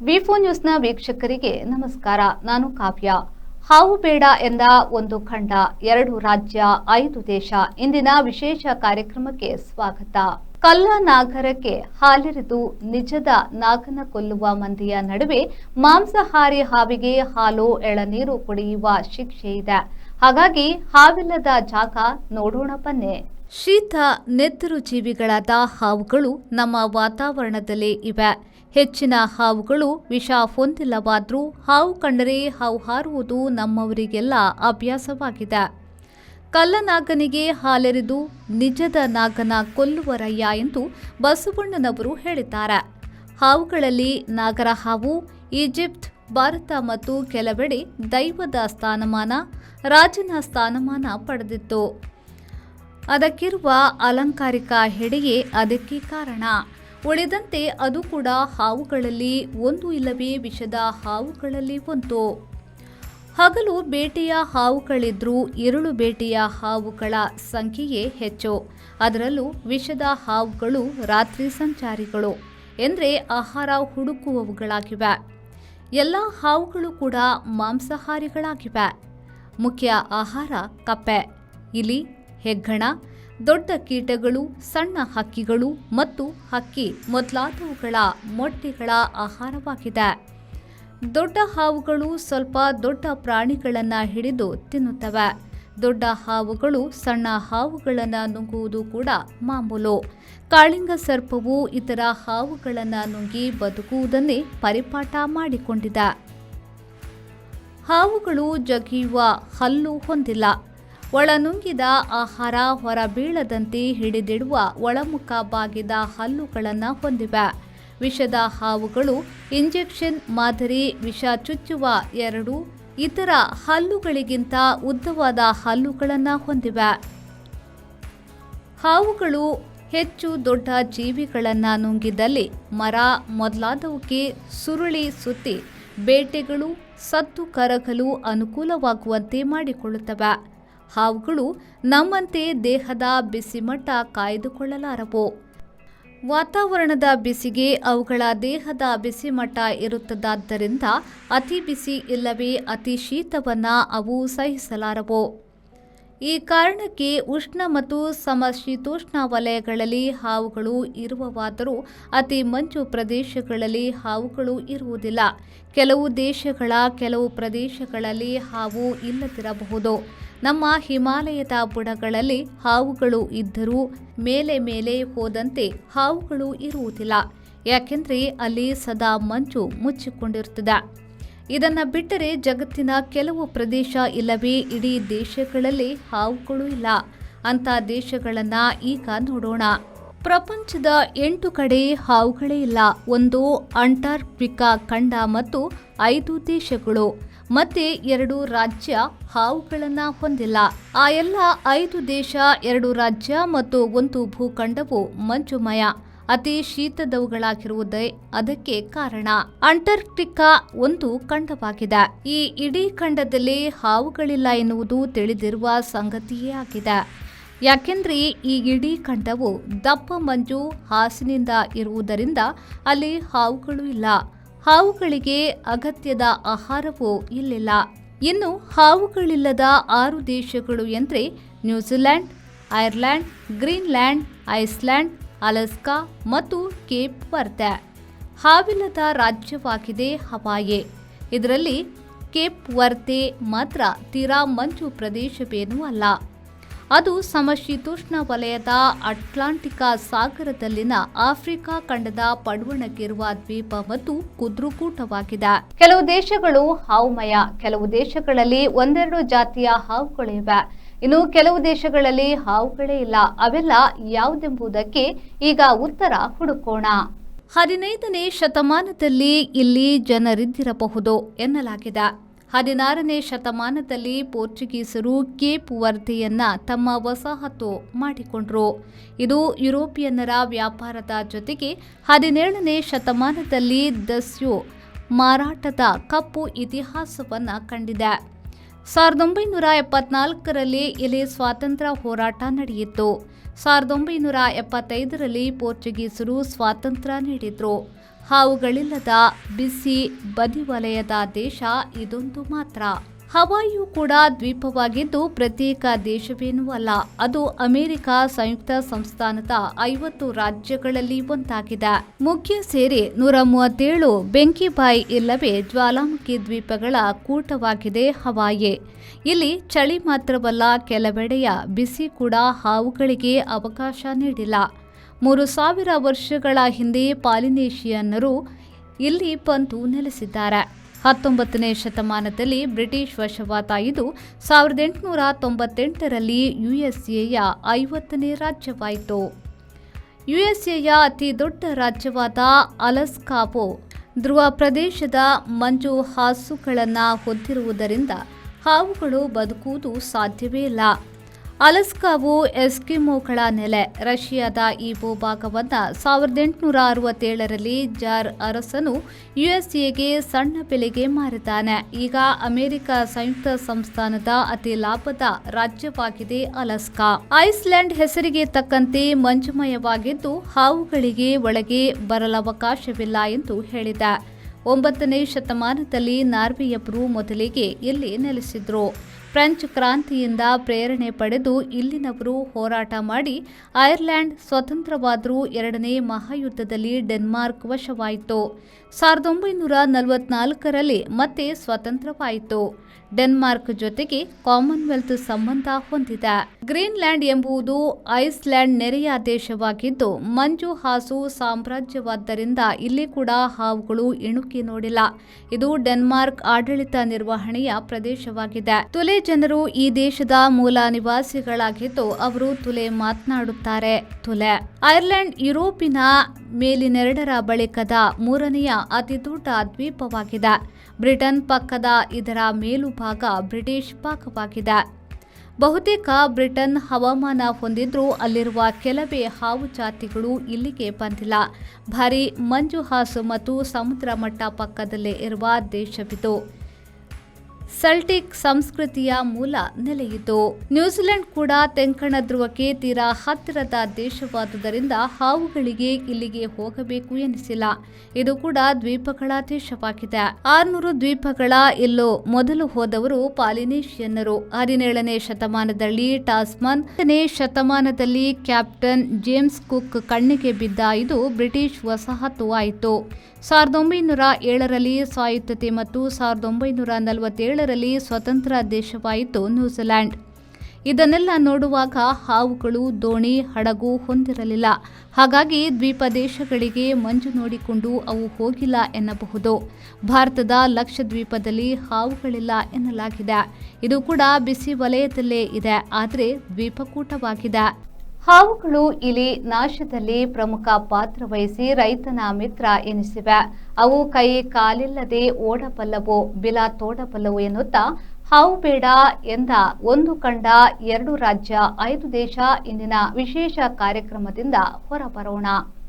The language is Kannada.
ವಿ4 ನ್ಯೂಸ್ನ ವೀಕ್ಷಕರಿಗೆ ನಮಸ್ಕಾರ. ನಾನು ಕಾವ್ಯ. ಹಾವು ಬೇಡ ಎಂದ ಒಂದು ಖಂಡ, 2 ರಾಜ್ಯ, 5 ದೇಶ. ಇಂದಿನ ವಿಶೇಷ ಕಾರ್ಯಕ್ರಮಕ್ಕೆ ಸ್ವಾಗತ. ಕಲ್ಲ ನಾಗರಕ್ಕೆ ಹಾಲೆರೆದು ನಿಜದ ನಾಗನ ಕೊಲ್ಲುವ ಮಂದಿಯ ನಡುವೆ ಮಾಂಸಾಹಾರಿ ಹಾವಿಗೆ ಹಾಲು ಎಳನೀರು ಕುಡಿಯುವ ಶಿಕ್ಷೆ ಇದೆ. ಹಾಗಾಗಿ ಹಾವಿಲ್ಲದ ಜಾಗ ನೋಡೋಣ ಬನ್ನಿ. ಶೀತ ನೆತ್ತರು ಜೀವಿಗಳಾದ ಹಾವುಗಳು ನಮ್ಮ ವಾತಾವರಣದಲ್ಲೇ ಇವೆ. ಹೆಚ್ಚಿನ ಹಾವುಗಳು ವಿಷ ಹೊಂದಿಲ್ಲವಾದರೂ ಹಾವು ಕಂಡರೆ ಹಾವು ಹಾರುವುದು ನಮ್ಮವರಿಗೆಲ್ಲ ಅಭ್ಯಾಸವಾಗಿದೆ. ಕಳ್ಳನಾಗನಿಗೆ ಹಾಲೆರೆದು ನಿಜದ ನಾಗನ ಕೊಲ್ಲುವರಯ್ಯ ಎಂದು ಬಸವಣ್ಣನವರು ಹೇಳಿದ್ದಾರೆ. ಹಾವುಗಳಲ್ಲಿ ನಾಗರ ಹಾವು ಈಜಿಪ್ಟ್, ಭಾರತ ಮತ್ತು ಕೆಲವೆಡೆ ದೈವದ ಸ್ಥಾನಮಾನ, ರಾಜನ ಸ್ಥಾನಮಾನ ಪಡೆದಿತ್ತು. ಅದಕ್ಕಿರುವ ಅಲಂಕಾರಿಕ ಹೆಡೆಯೇ ಅದಕ್ಕೆ ಕಾರಣ. ಉಳಿದಂತೆ ಅದು ಕೂಡ ಹಾವುಗಳಲ್ಲಿ ಒಂದು, ಇಲ್ಲವೇ ವಿಷದ ಹಾವುಗಳಲ್ಲಿ ಒಂದು. ಹಗಲು ಬೇಟೆಯ ಹಾವುಗಳಿದ್ರೂ ಇರುಳು ಬೇಟೆಯ ಹಾವುಗಳ ಸಂಖ್ಯೆಯೇ ಹೆಚ್ಚು. ಅದರಲ್ಲೂ ವಿಷದ ಹಾವುಗಳು ರಾತ್ರಿ ಸಂಚಾರಿಗಳು ಎಂದರೆ ಆಹಾರ ಹುಡುಕುವವುಗಳಾಗಿವೆ. ಎಲ್ಲ ಹಾವುಗಳು ಕೂಡ ಮಾಂಸಾಹಾರಿಗಳಾಗಿವೆ. ಮುಖ್ಯ ಆಹಾರ ಕಪ್ಪೆ, ಇಲಿ, ಹೆಗ್ಗಣ, ದೊಡ್ಡ ಕೀಟಗಳು, ಸಣ್ಣ ಹಕ್ಕಿಗಳು ಮತ್ತು ಹಕ್ಕಿ ಮೊದಲಾದವುಗಳ ಮೊಟ್ಟೆಗಳ ಆಹಾರವಾಗಿದೆ. ದೊಡ್ಡ ಹಾವುಗಳು ಸ್ವಲ್ಪ ದೊಡ್ಡ ಪ್ರಾಣಿಗಳನ್ನು ಹಿಡಿದು ತಿನ್ನುತ್ತವೆ. ದೊಡ್ಡ ಹಾವುಗಳು ಸಣ್ಣ ಹಾವುಗಳನ್ನು ನುಂಗುವುದು ಕೂಡ ಮಾಮೂಲು. ಕಾಳಿಂಗ ಸರ್ಪವು ಇತರ ಹಾವುಗಳನ್ನು ನುಂಗಿ ಬದುಕುವುದನ್ನೇ ಪರಿಪಾಠ ಮಾಡಿಕೊಂಡಿದೆ. ಹಾವುಗಳು ಜಗಿಯುವ ಹಲ್ಲು ಹೊಂದಿಲ್ಲ. ಒಳನುಂಗಿದ ಆಹಾರ ಹೊರಬೀಳದಂತೆ ಹಿಡಿದಿಡುವ ಒಳಮುಖ ಬಾಗಿದ ಹಲ್ಲುಗಳನ್ನು ಹೊಂದಿವೆ. ವಿಷದ ಹಾವುಗಳು ಇಂಜೆಕ್ಷನ್ ಮಾದರಿ ವಿಷ ಚುಚ್ಚುವ 2 ಇತರ ಹಲ್ಲುಗಳಿಗಿಂತ ಉದ್ದವಾದ ಹಲ್ಲುಗಳನ್ನು ಹೊಂದಿವೆ. ಹಾವುಗಳು ಹೆಚ್ಚು ದೊಡ್ಡ ಜೀವಿಗಳನ್ನು ನುಂಗಿದಲ್ಲಿ ಮರ ಮೊದಲಾದವಕ್ಕೆ ಸುರುಳಿ ಸುತ್ತಿ ಬೇಟೆಗಳು ಸತ್ತು ಕರಗಲು ಅನುಕೂಲವಾಗುವಂತೆ ಮಾಡಿಕೊಳ್ಳುತ್ತವೆ. ಹಾವುಗಳು ನಮ್ಮಂತೆ ದೇಹದ ಬಿಸಿಮಟ್ಟ ಕಾಯ್ದುಕೊಳ್ಳಲಾರವು. ವಾತಾವರಣದ ಬಿಸಿಗೆ ಅವುಗಳ ದೇಹದ ಬಿಸಿಮಟ್ಟ ಇರುತ್ತದಾದ್ದರಿಂದ ಅತಿ ಬಿಸಿ ಇಲ್ಲವೇ ಅತಿ ಶೀತವನ್ನು ಅವು ಸಹಿಸಲಾರವು. ಈ ಕಾರಣಕ್ಕೆ ಉಷ್ಣ ಮತ್ತು ಸಮಶೀತೋಷ್ಣ ವಲಯಗಳಲ್ಲಿ ಹಾವುಗಳು ಇರುವವಾದರೂ ಅತಿ ಮಂಜು ಪ್ರದೇಶಗಳಲ್ಲಿ ಹಾವುಗಳು ಇರುವುದಿಲ್ಲ. ಕೆಲವು ದೇಶಗಳ ಕೆಲವು ಪ್ರದೇಶಗಳಲ್ಲಿ ಹಾವು ಇಲ್ಲದಿರಬಹುದು. ನಮ್ಮ ಹಿಮಾಲಯದ ಬುಡಗಳಲ್ಲಿ ಹಾವುಗಳು ಇದ್ದರೂ ಮೇಲೆ ಹೋದಂತೆ ಹಾವುಗಳು ಇರುವುದಿಲ್ಲ. ಯಾಕೆಂದರೆ ಅಲ್ಲಿ ಸದಾ ಮಂಜು ಮುಚ್ಚಿಕೊಂಡಿರುತ್ತದೆ. ಇದನ್ನು ಬಿಟ್ಟರೆ ಜಗತ್ತಿನ ಕೆಲವು ಪ್ರದೇಶ ಇಲ್ಲವೇ ಇಡೀ ದೇಶಗಳಲ್ಲಿ ಹಾವುಗಳು ಇಲ್ಲ. ಅಂಥ ದೇಶಗಳನ್ನು ಈಗ ನೋಡೋಣ. ಪ್ರಪಂಚದ 8 ಕಡೆ ಹಾವುಗಳೇ ಇಲ್ಲ. 1 ಅಂಟಾರ್ಕ್ಟಿಕಾ ಖಂಡ ಮತ್ತು 5 ದೇಶಗಳು. ಮತ್ತೆ 2 ರಾಜ್ಯ ಹಾವುಗಳನ್ನು ಹೊಂದಿಲ್ಲ. ಆ ಎಲ್ಲ 5 ದೇಶ, 2 ರಾಜ್ಯ ಮತ್ತು 1 ಭೂಖಂಡವು ಮಂಜುಮಯ, ಅತಿ ಶೀತದವುಗಳಾಗಿರುವುದೇ ಅದಕ್ಕೆ ಕಾರಣ. ಅಂಟಾರ್ಕ್ಟಿಕಾ ಒಂದು ಖಂಡವಾಗಿದೆ. ಈ ಇಡೀ ಖಂಡದಲ್ಲಿ ಹಾವುಗಳಿಲ್ಲ ಎನ್ನುವುದು ತಿಳಿದಿರುವ ಸಂಗತಿಯೇ ಆಗಿದೆ. ಯಾಕೆಂದ್ರೆ ಈ ಇಡೀ ಖಂಡವು ದಪ್ಪ ಮಂಜು ಹಾಸಿನಿಂದ ಇರುವುದರಿಂದ ಅಲ್ಲಿ ಹಾವುಗಳು ಇಲ್ಲ. ಹಾವುಗಳಿಗೆ ಅಗತ್ಯದ ಆಹಾರವೂ ಇಲ್ಲಿಲ್ಲ. ಇನ್ನು ಹಾವುಗಳಿಲ್ಲದ 6 ದೇಶಗಳು ಎಂದರೆ New Zealand, Ireland, Greenland, Iceland, Alaska ಮತ್ತು ಕೇಪ್ ವರ್ದೆ. ಹಾವಿಲ್ಲದ ರಾಜ್ಯವಾಗಿದೆ ಹವಾಯಿ. ಇದರಲ್ಲಿ ಕೇಪ್ ವರ್ದೆ ಮಾತ್ರ ತೀರಾ ಮಂಜು ಪ್ರದೇಶವೇನೂ ಅಲ್ಲ. ಅದು ಸಮಶೀತೋಷ್ಣ ವಲಯದ ಅಟ್ಲಾಂಟಿಕ್ ಸಾಗರದಲ್ಲಿನ ಆಫ್ರಿಕಾ ಖಂಡದ ಪಡುವಣಕ್ಕಿರುವ ದ್ವೀಪ ಮತ್ತು ಕುದ್ರುಕೂಟವಾಗಿದೆ. ಕೆಲವು ದೇಶಗಳು ಹಾವುಮಯ. ಕೆಲವು ದೇಶಗಳಲ್ಲಿ 1-2 ಜಾತಿಯ ಹಾವುಗಳಿವೆ. ಇನ್ನು ಕೆಲವು ದೇಶಗಳಲ್ಲಿ ಹಾವುಗಳೇ ಇಲ್ಲ. ಅವೆಲ್ಲ ಯಾವುದೆಂಬುದಕ್ಕೆ ಈಗ ಉತ್ತರ ಹುಡುಕೋಣ. 15ನೇ ಶತಮಾನದಲ್ಲಿ ಇಲ್ಲಿ ಜನರಿದ್ದಿರಬಹುದು ಎನ್ನಲಾಗಿದೆ. 16ನೇ ಶತಮಾನದಲ್ಲಿ ಪೋರ್ಚುಗೀಸರು ಕೇಪ್ ವರ್ದೆಯನ್ನ ತಮ್ಮ ವಸಾಹತು ಮಾಡಿಕೊಂಡರು. ಇದು ಯುರೋಪಿಯನ್ನರ ವ್ಯಾಪಾರದ ಜೊತೆಗೆ 17ನೇ ಶತಮಾನದಲ್ಲಿ ದಸ್ಯು ಮಾರಾಟದ ಕಪ್ಪು ಇತಿಹಾಸವನ್ನು ಕಂಡಿದೆ. 1974ರಲ್ಲಿ ಇಲ್ಲಿ ಸ್ವಾತಂತ್ರ್ಯ ಹೋರಾಟ ನಡೆಯಿತು. 1975ರಲ್ಲಿ ಪೋರ್ಚುಗೀಸರು ಸ್ವಾತಂತ್ರ್ಯ ನೀಡಿದ್ರು. ಹಾವುಗಳಿಲ್ಲದ ಬಿಸಿ ಬದಿವಲಯದ ದೇಶ ಇದೊಂದು ಮಾತ್ರ. ಹವಾಯಿಯು ಕೂಡ ದ್ವೀಪವಾಗಿದ್ದು ಪ್ರತ್ಯೇಕ ದೇಶವೇನೂ ಅಲ್ಲ. ಅದು ಅಮೆರಿಕ ಸಂಯುಕ್ತ ಸಂಸ್ಥಾನದ 50 ರಾಜ್ಯಗಳಲ್ಲಿ ಒಂದಾಗಿದೆ. ಮುಖ್ಯ ಸೇರಿ 137 ಬೆಂಕಿಬಾಯಿ ಇಲ್ಲವೇ ಜ್ವಾಲಾಮುಖಿ ದ್ವೀಪಗಳ ಕೂಟವಾಗಿದೆ ಹವಾಯಿ. ಇಲ್ಲಿ ಚಳಿ ಮಾತ್ರವಲ್ಲ, ಕೆಲವೆಡೆಯ ಬಿಸಿ ಕೂಡ ಹಾವುಗಳಿಗೆ ಅವಕಾಶ ನೀಡಿಲ್ಲ. 3000 ವರ್ಷಗಳ ಹಿಂದೆ ಪಾಲಿನೇಷಿಯನ್ನರು ಇಲ್ಲಿ ಬಂದು ನೆಲೆಸಿದ್ದಾರೆ. 19ನೇ ಶತಮಾನದಲ್ಲಿ ಬ್ರಿಟಿಷ್ ವಶವಾದ ಇದು 1898ರಲ್ಲಿ ಯುಎಸ್ಎಯ 50ನೇ ರಾಜ್ಯವಾಯಿತು. ಯುಎಸ್ಎಯ ಅತಿ ದೊಡ್ಡ ರಾಜ್ಯವಾದ ಅಲಸ್ಕಾವು ಧ್ರುವ ಪ್ರದೇಶದ ಮಂಜು ಹಾಸುಗಳನ್ನು ಹೊಂದಿರುವುದರಿಂದ ಹಾವುಗಳು ಬದುಕುವುದು ಸಾಧ್ಯವೇ ಇಲ್ಲ. ಅಲಸ್ಕಾವು ಎಸ್ಕಿಮೋಗಳ ನೆಲೆ. ರಷ್ಯಾದ ಈ ಭೂಭಾಗವನ್ನು 1867ರಲ್ಲಿ ಜಾರ್ ಅರಸನು ಯುಎಸ್ಎಗೆ ಸಣ್ಣ ಬೆಲೆಗೆ ಮಾರಿದ್ದಾನೆ. ಈಗ ಅಮೆರಿಕ ಸಂಯುಕ್ತ ಸಂಸ್ಥಾನದ ಅತಿ ಲಾಭದ ರಾಜ್ಯವಾಗಿದೆ ಅಲಸ್ಕಾ. ಐಸ್ಲ್ಯಾಂಡ್ ಹೆಸರಿಗೆ ತಕ್ಕಂತೆ ಮಂಜುಮಯವಾಗಿದ್ದು ಹಾವುಗಳಿಗೆ ಒಳಗೆ ಬರಲವಕಾಶವಿಲ್ಲ ಎಂದು ಹೇಳಿದೆ. 9ನೇ ಶತಮಾನದಲ್ಲಿ ನಾರ್ವೆಯವರು ಮೊದಲಿಗೆ ಇಲ್ಲಿ ನೆಲೆಸಿದ್ರು. ಫ್ರೆಂಚ್ ಕ್ರಾಂತಿಯಿಂದ ಪ್ರೇರಣೆ ಪಡೆದು ಇಲ್ಲಿನವರು ಹೋರಾಟ ಮಾಡಿ ಐರ್ಲೆಂಡ್ ಸ್ವತಂತ್ರವಾದರೂ 2ನೇ ಮಹಾಯುದ್ಧದಲ್ಲಿ ಡೆನ್ಮಾರ್ಕ್ ವಶವಾಯಿತು. 1944ರಲ್ಲಿ ಮತ್ತೆ ಸ್ವತಂತ್ರವಾಯಿತು. ಡೆನ್ಮಾರ್ಕ್ ಜೊತೆಗೆ ಕಾಮನ್ವೆಲ್ತ್ ಸಂಬಂಧ ಹೊಂದಿದೆ. ಗ್ರೀನ್ಲ್ಯಾಂಡ್ ಎಂಬುದು ಐಸ್ಲ್ಯಾಂಡ್ ನೆರೆಯ ದೇಶವಾಗಿದ್ದು ಮಂಜು ಹಾಸು ಸಾಮ್ರಾಜ್ಯವಾದ್ದರಿಂದ ಇಲ್ಲಿ ಕೂಡ ಹಾವುಗಳು ಇಣುಕಿ ನೋಡಿಲ್ಲ. ಇದು ಡೆನ್ಮಾರ್ಕ್ ಆಡಳಿತ ನಿರ್ವಹಣೆಯ ಪ್ರದೇಶವಾಗಿದೆ. ತುಲೆ ಜನರು ಈ ದೇಶದ ಮೂಲ ನಿವಾಸಿಗಳಾಗಿದ್ದು ಅವರು ತುಲೆ ಮಾತನಾಡುತ್ತಾರೆ. ತುಲೆ ಐರ್ಲೆಂಡ್ ಯುರೋಪಿನ ಮೇಲಿನೆರಡರ ಬಳಿಕದ 3ನೆಯ ಅತಿದೊಡ್ಡ ದ್ವೀಪವಾಗಿದೆ. ಬ್ರಿಟನ್ ಪಕ್ಕದ ಇದರ ಮೇಲುಭಾಗ ಬ್ರಿಟಿಷ್ ಭಾಗವಾಗಿದೆ. ಬಹುತೇಕ ಬ್ರಿಟನ್ ಹವಾಮಾನ ಹೊಂದಿದ್ರೂ ಅಲ್ಲಿರುವ ಕೆಲವೇ ಹಾವು ಜಾತಿಗಳು ಇಲ್ಲಿಗೆ ಬಂದಿಲ್ಲ. ಭಾರೀ ಮಂಜು ಹಾಸು ಮತ್ತು ಸಮುದ್ರ ಮಟ್ಟ ಪಕ್ಕದಲ್ಲೇ ಇರುವ ದೇಶವಿದು. ಸೆಲ್ಟಿಕ್ ಸಂಸ್ಕೃತಿಯ ಮೂಲ ನೆಲೆಯಿತು. ನ್ಯೂಜಿಲೆಂಡ್ ಕೂಡ ತೆಂಕಣ ಧ್ರುವಕ್ಕೆ ತೀರಾ ಹತ್ತಿರದ ದೇಶವಾದುದರಿಂದ ಹಾವುಗಳಿಗೆ ಇಲ್ಲಿಗೆ ಹೋಗಬೇಕು ಎನಿಸಿಲ್ಲ. ಇದು ಕೂಡ ದ್ವೀಪಗಳ ದೇಶವಾಗಿದೆ. 600 ದ್ವೀಪಗಳ ಇಲ್ಲೂ ಮೊದಲು ಹೋದವರು ಪಾಲಿನೇಷಿಯನ್ನರು. 17ನೇ ಶತಮಾನದಲ್ಲಿ ಟಾಸ್ಮನ್, 8ನೇ ಶತಮಾನದಲ್ಲಿ ಕ್ಯಾಪ್ಟನ್ ಜೇಮ್ಸ್ ಕುಕ್ ಕಣ್ಣಿಗೆ ಬಿದ್ದ ಇದು ಬ್ರಿಟಿಷ್ ವಸಾಹತು ಆಯಿತು. 1907ರಲ್ಲಿ ಸ್ವಾಯತ್ತತೆ ಮತ್ತು 1947ರಲ್ಲಿ ಸ್ವತಂತ್ರ ದೇಶವಾಯಿತು ನ್ಯೂಜಿಲೆಂಡ್. ಇದನ್ನೆಲ್ಲ ನೋಡುವಾಗ ಹಾವುಗಳು ದೋಣಿ, ಹಡಗು ಹೊಂದಿರಲಿಲ್ಲ. ಹಾಗಾಗಿ ದ್ವೀಪ ದೇಶಗಳಿಗೆ ಮಂಜು ನೋಡಿಕೊಂಡು ಅವು ಹೋಗಿಲ್ಲ ಎನ್ನಬಹುದು. ಭಾರತದ ಲಕ್ಷದ್ವೀಪದಲ್ಲಿ ಹಾವುಗಳಿಲ್ಲ ಎನ್ನಲಾಗಿದೆ. ಇದು ಕೂಡ ಬಿಸಿ ವಲಯದಲ್ಲೇ ಇದೆ, ಆದರೆ ದ್ವೀಪಕೂಟವಾಗಿದೆ. ಹಾವುಗಳು ಇಲಿ ನಾಶದಲ್ಲಿ ಪ್ರಮುಖ ಪಾತ್ರ ವಹಿಸಿ ರೈತನ ಮಿತ್ರ ಎನಿಸಿವೆ. ಅವು ಕೈ ಕಾಲಿಲ್ಲದೆ ಓಡಬಲ್ಲವು, ಬಿಲ ತೋಡಬಲ್ಲವು ಎನ್ನುತ್ತಾ ಹಾವು ಬೇಡ ಎಂದ ಒಂದು ಕಂಡ 2 ರಾಜ್ಯ 5 ದೇಶ ಇಂದಿನ ವಿಶೇಷ ಕಾರ್ಯಕ್ರಮದಿಂದ ಹೊರಬರೋಣ.